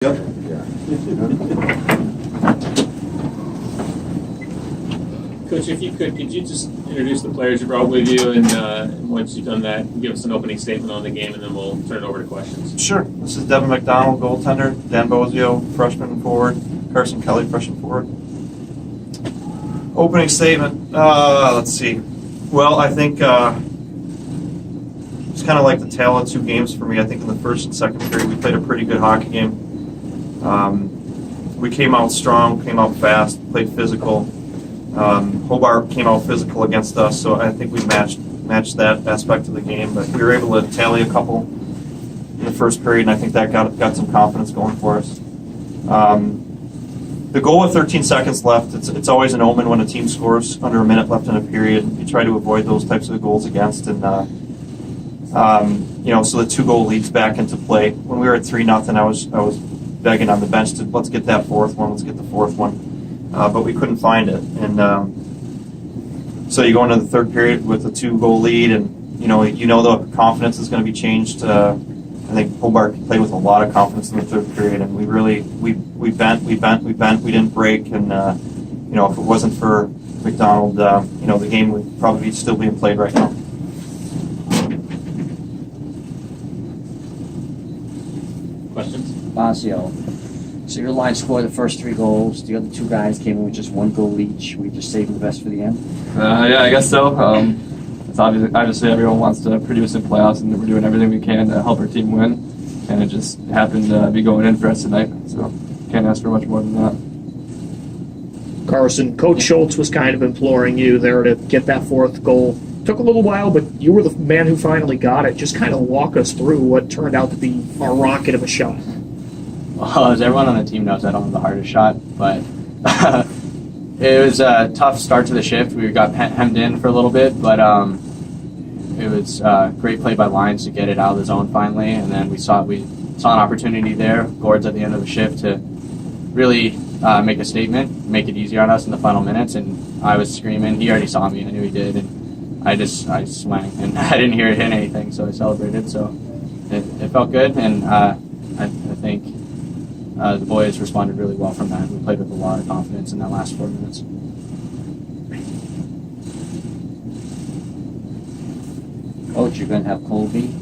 Yep. Coach, if you could you just introduce the players you brought with you, and once you've done that, give us an opening statement on the game, and then we'll turn it over to questions. Sure. This is Devin McDonald, goaltender. Dan Bozio, freshman forward. Carson Kelly, freshman forward. Opening statement. Let's see. Well, I think it's kind of like the tale of two games for me. I think in the first and second period, we played a pretty good hockey game. We came out strong, came out fast, played physical. Hobart came out physical against us, so I think we matched that aspect of the game. But we were able to tally a couple in the first period, and I think that got some confidence going for us. The goal with 13 seconds left, it's always an omen when a team scores under a minute left in a period. You try to avoid those types of goals against, and so the 2-goal leads back into play. When we were at 3-0, I was begging on the bench to let's get that fourth one, but we couldn't find it. And so you go into the third period with a 2-goal lead, and you know the confidence is going to be changed. I think Hobart played with a lot of confidence in the third period, and we bent, we didn't break, and if it wasn't for McDonald, the game would probably be still being played right now. Questions? Bozio. So your line scored the first 3 goals. The other 2 guys came in with just 1 goal each. We just saving the best for the end? Yeah, I guess so. It's obviously everyone wants to produce in playoffs, and we're doing everything we can to help our team win. And it just happened to be going in for us tonight. So can't ask for much more than that. Carson, Coach Schultz was kind of imploring you there to get that 4th goal. Took a little while, but you were the man who finally got it. Just kind of walk us through what turned out to be a rocket of a shot. Well, as everyone on the team knows, I don't have the hardest shot, but it was a tough start to the shift. We got hemmed in for a little bit, but it was a great play by Lyons to get it out of the zone finally, and then we saw an opportunity there, Gord's at the end of the shift, to really make a statement, make it easier on us in the final minutes, and I was screaming. He already saw me, I knew he did, and I swang, and I didn't hear it hit anything, so I celebrated, so it felt good, and I think the boys responded really well from that. We played with a lot of confidence in that last 4 minutes. Coach, you're going to have Colby.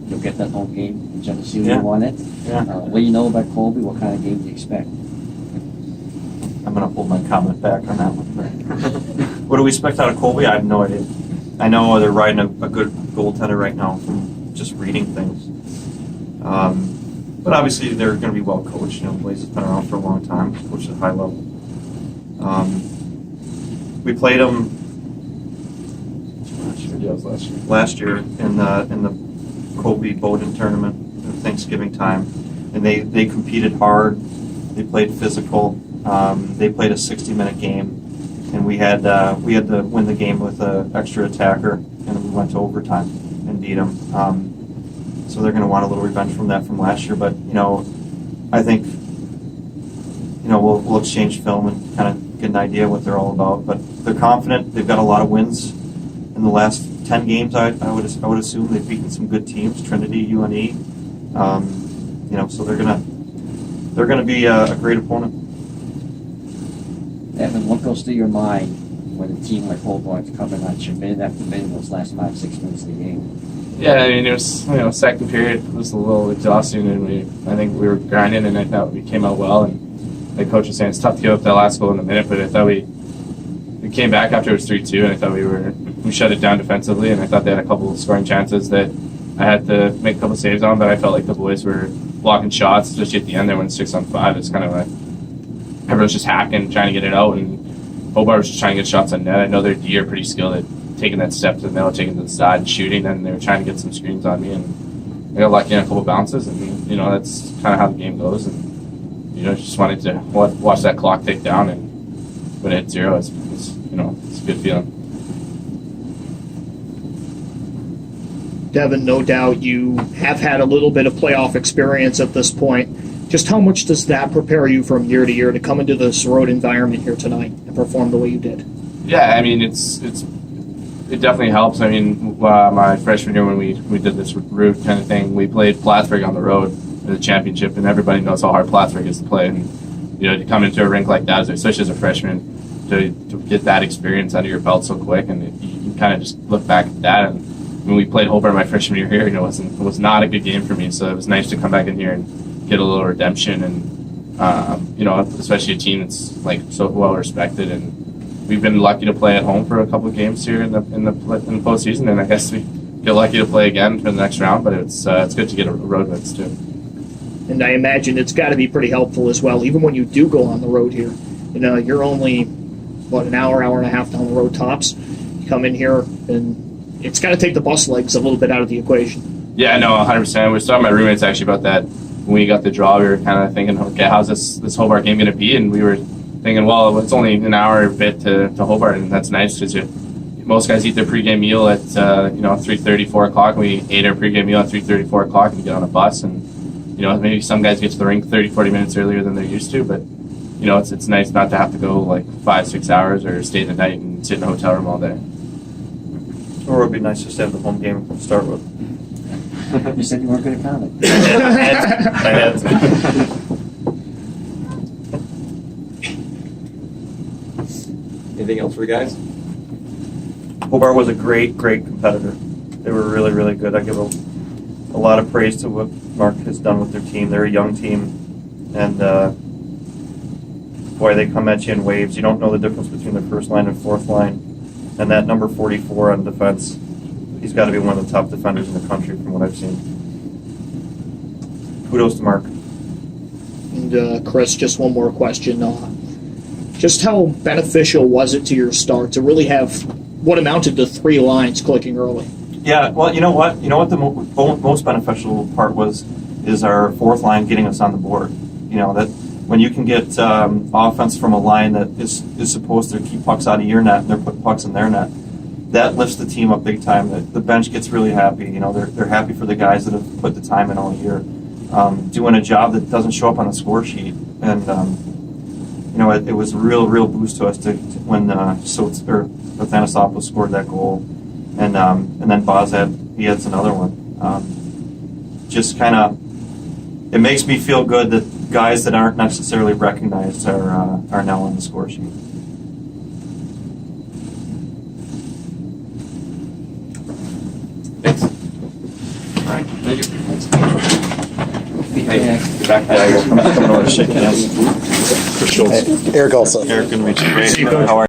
You'll get that home game in Geneseo. Yeah. You won it. Yeah. What do you know about Colby? What kind of game do you expect? I'm going to hold my comment back on that one. What do we expect out of Colby? I have no idea. I know they're riding a good goaltender right now from just reading things. But obviously they're going to be well coached. Blaze has been around for a long time, coached at a high level. We played them last year in the Colby Bowden tournament at Thanksgiving time, and they competed hard. They played physical. They played a 60-minute game, and we had to win the game with an extra attacker, and we went to overtime and beat them. So they're going to want a little revenge from last year. But I think we'll exchange film and kind of get an idea what they're all about. But they're confident. They've got a lot of wins in the last 10 games. I would assume they've beaten some good teams, Trinity, UNE. So they're gonna be a great opponent. Evan, what goes through your mind when a team like Hobart coming at you minute after minute those last 5-6 minutes of the game? Yeah, I mean, it was, second period was a little exhausting, and I think we were grinding, and I thought we came out well. And the coach was saying it's tough to give up that last goal in a minute, but I thought we came back after it was 3-2, and I thought we shut it down defensively, and I thought they had a couple of scoring chances that I had to make a couple saves on, but I felt like the boys were blocking shots, especially at the end there when it's 6-on-5. It's kind of like everyone's just hacking, trying to get it out, and Hobart was just trying to get shots on net. I know their D are pretty skilled at taking that step to the middle, taking to the side, and shooting, and they were trying to get some screens on me, and I got lucky on a couple bounces, and that's kind of how the game goes, and just wanted to watch that clock tick down, and when it hit 0, it's a good feeling. Devin, no doubt you have had a little bit of playoff experience at this point. Just how much does that prepare you from year to year to come into this road environment here tonight and perform the way you did? Yeah, I mean, it definitely helps. I mean, my freshman year when we did this route kind of thing, we played Plattsburgh on the road. It the championship, and everybody knows how hard Plattsburgh is to play. And to come into a rink like that, especially as a freshman, to get that experience under your belt so quick, and you kind of just look back at that. And when we played Hobart my freshman year here, it was not a good game for me. So it was nice to come back in here and get a little redemption, and especially a team that's like so well respected. And we've been lucky to play at home for a couple of games here in the postseason, and I guess we get lucky to play again for the next round. But it's good to get a road win too. And I imagine it's got to be pretty helpful as well, even when you do go on the road here. You're only an hour and a half down the road tops. You come in here, and it's got to take the bus legs a little bit out of the equation. Yeah, no, 100%. We were talking to my roommates actually about that. When we got the draw, we were kind of thinking, okay, how's this Hobart game going to be? And we were thinking, well, it's only an hour a bit to Hobart, and that's nice because most guys eat their pregame meal at 3:30, 4 o'clock. We ate our pregame meal at 3:30, 4 o'clock, and get on a bus. And maybe some guys get to the rink 30, 40 minutes earlier than they're used to, but it's nice not to have to go like 5-6 hours or stay the night and sit in a hotel room all day. Or it would be nice just to have the home game to start with. You said you weren't going to comment. I had to. Anything else for the guys? Hobart was a great competitor. They were really, really good. I give a lot of praise to what Mark has done with their team. They're a young team, and boy, they come at you in waves. You don't know the difference between the first line and fourth line. And that number 44 on defense, he's got to be one of the top defenders in the country from what I've seen. Kudos to Mark. And Chris, just one more question. Just how beneficial was it to your start to really have what amounted to 3 lines clicking early? Yeah, well, you know what? The most beneficial part is our fourth line getting us on the board. That when you can get offense from a line that is supposed to keep pucks out of your net and they're putting pucks in their net, that lifts the team up big time. The bench gets really happy. They're happy for the guys that have put the time in all year, doing a job that doesn't show up on the score sheet. And it was a real boost to us when Athanasopoulos scored that goal, and then Boz he adds another one. Just kind of, it makes me feel good that guys that aren't necessarily recognized are now on the score sheet. Thanks. All right. Thank you. Hey, get back there. Coming over to shake hands. Eric also. Eric, good to meet you. Great. How are you?